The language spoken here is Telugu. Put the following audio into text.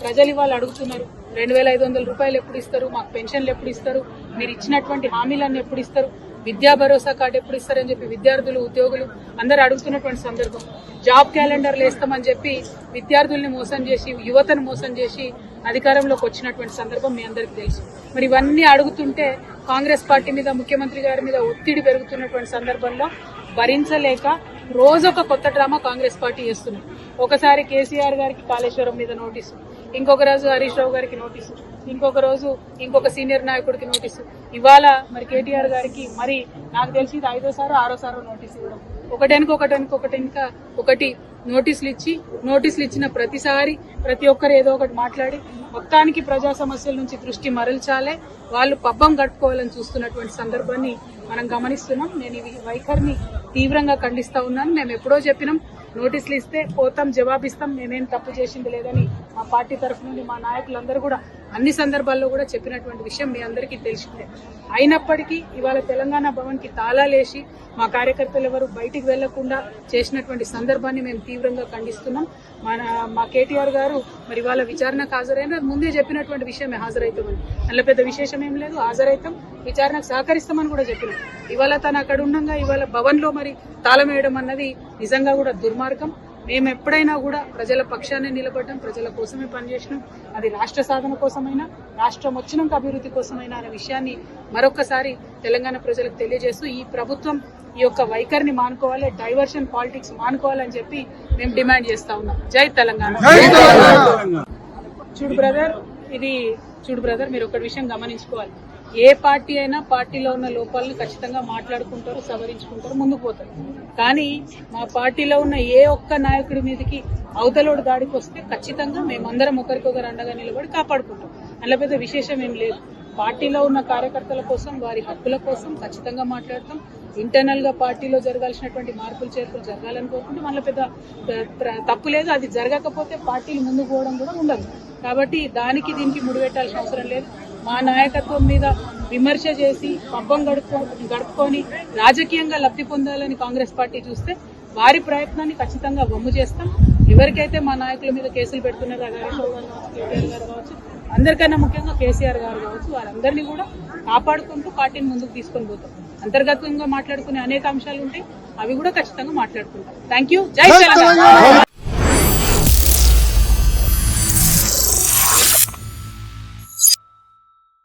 ప్రజలు ఇవాళ అడుగుతున్నారు 2500 రూపాయలు ఎప్పుడు ఇస్తారు, మాకు పెన్షన్లు ఎప్పుడు ఇస్తారు, మీరు ఇచ్చినటువంటి హామీలన్నీ ఎప్పుడు ఇస్తారు, విద్యా భరోసా కార్డు ఎప్పుడు ఇస్తారని చెప్పి విద్యార్థులు ఉద్యోగులు అందరూ అడుగుతున్నటువంటి సందర్భం. జాబ్ క్యాలెండర్లు వేస్తామని చెప్పి విద్యార్థుల్ని మోసం చేసి యువతను మోసం చేసి అధికారంలోకి వచ్చినటువంటి సందర్భం మీ అందరికీ తెలుసు. మరి ఇవన్నీ అడుగుతుంటే కాంగ్రెస్ పార్టీ మీద ముఖ్యమంత్రి గారి మీద ఒత్తిడి పెరుగుతున్నటువంటి సందర్భంలో భరించలేక రోజొక కొత్త డ్రామా కాంగ్రెస్ పార్టీ చేస్తుంది. ఒకసారి కేసీఆర్ గారికి కాళేశ్వరం మీద నోటీసు, ఇంకొక రోజు హరీష్ రావు గారికి నోటీసు, ఇంకొక రోజు ఇంకొక సీనియర్ నాయకుడికి నోటీసు, ఇవాళ మరి కేటీఆర్ గారికి మరి నాకు తెలిసి ఇది 5వ 6వ నోటీసు ఇవ్వడం, ఒకటి నోటీసులు ఇచ్చిన ప్రతిసారి ప్రతి ఒక్కరు ఏదో ఒకటి మాట్లాడి మొత్తానికి ప్రజా సమస్యల నుంచి దృష్టి మరల్చాలే, వాళ్ళు పబ్బం గడుపుకోవాలని చూస్తున్నటువంటి సందర్భాన్ని మనం గమనిస్తున్నాం. నేను ఈ వైఖరిని తీవ్రంగా ఖండిస్తా ఉన్నాను. మేము ఎప్పుడో చెప్పినాం, నోటీసులు ఇస్తే పోతాం, జవాబిస్తాం, మేమేం తప్పు చేసింది లేదని మా పార్టీ తరఫు నుండి మా నాయకులందరూ కూడా అన్ని సందర్భాల్లో కూడా చెప్పినటువంటి విషయం మీ అందరికీ తెలిసిందే. అయినప్పటికీ ఇవాళ తెలంగాణ భవన్ కి తాళాలేసి మా కార్యకర్తలు ఎవరు బయటికి వెళ్లకుండా చేసినటువంటి సందర్భాన్ని మేము తీవ్రంగా ఖండిస్తున్నాం. మా కేటీఆర్ గారు మరి ఇవాళ విచారణకు హాజరైన ముందే చెప్పినటువంటి విషయమే, హాజరైతామని. అందులో పెద్ద విశేషం ఏం లేదు, హాజరైతాం, విచారణకు సహకరిస్తామని కూడా చెప్పినాం. ఇవాళ తను అక్కడ ఉండగా ఇవాళ భవన్ లో మరి తాళం వేయడం అన్నది నిజంగా కూడా దుర్మార్గం. మేము ఎప్పుడైనా కూడా ప్రజల పక్షాన్ని నిలబడ్డాం, ప్రజల కోసమే పనిచేసినాం. అది రాష్ట్ర సాధన కోసమైనా, రాష్ట్రం వచ్చినాక అభివృద్ధి కోసమైనా అనే విషయాన్ని మరొకసారి తెలంగాణ ప్రజలకు తెలియజేస్తూ ఈ ప్రభుత్వం ఈ యొక్క వైఖరిని మానుకోవాలి, డైవర్షన్ పాలిటిక్స్ మానుకోవాలని చెప్పి మేము డిమాండ్ చేస్తా ఉన్నాం. జై తెలంగాణ. చూడు బ్రదర్ మీరు ఒక విషయం గమనించుకోవాలి. ఏ పార్టీ అయినా పార్టీలో ఉన్న లోపాలను ఖచ్చితంగా మాట్లాడుకుంటారు, సవరించుకుంటారు, ముందుకు పోతారు. కానీ మా పార్టీలో ఉన్న ఏ ఒక్క నాయకుడి మీదకి అవతలోడు దాడికి వస్తే ఖచ్చితంగా మేమందరం ఒకరికొకరు అండగా నిలబడి కాపాడుకుంటాం. అందులో పెద్ద విశేషం ఏం లేదు. పార్టీలో ఉన్న కార్యకర్తల కోసం, వారి హక్కుల కోసం ఖచ్చితంగా మాట్లాడతాం. ఇంటర్నల్ గా పార్టీలో జరగాల్సినటువంటి మార్పులు చేర్పులు జరగాలని కోరుకుంటే మనలో పెద్ద తప్పు లేదు. అది జరగకపోతే పార్టీలు ముందుకు పోవడం కూడా ఉండదు. కాబట్టి దానికి దీనికి ముడిపెట్టాల్సిన అవసరం లేదు. మా నాయకత్వం మీద విమర్శ చేసి పబ్బం గడుపుకొని రాజకీయంగా లబ్ధి పొందాలని కాంగ్రెస్ పార్టీ చూస్తే వారి ప్రయత్నాన్ని ఖచ్చితంగా వమ్ము చేస్తాం. ఎవరికైతే మా నాయకుల మీద కేసులు పెడుతున్నారో హరీష్ రావు గారు కావచ్చు, కేటీఆర్ గారు కావచ్చు, అందరికన్నా ముఖ్యంగా కేసీఆర్ గారు కావచ్చు, వారందరినీ కూడా కాపాడుకుంటూ పార్టీని ముందుకు తీసుకొని పోతాం. అంతర్గతంగా మాట్లాడుకునే అనేక అంశాలు ఉంటాయి, అవి కూడా ఖచ్చితంగా మాట్లాడుకుంటాం. Thank you. జై తెలంగాణ.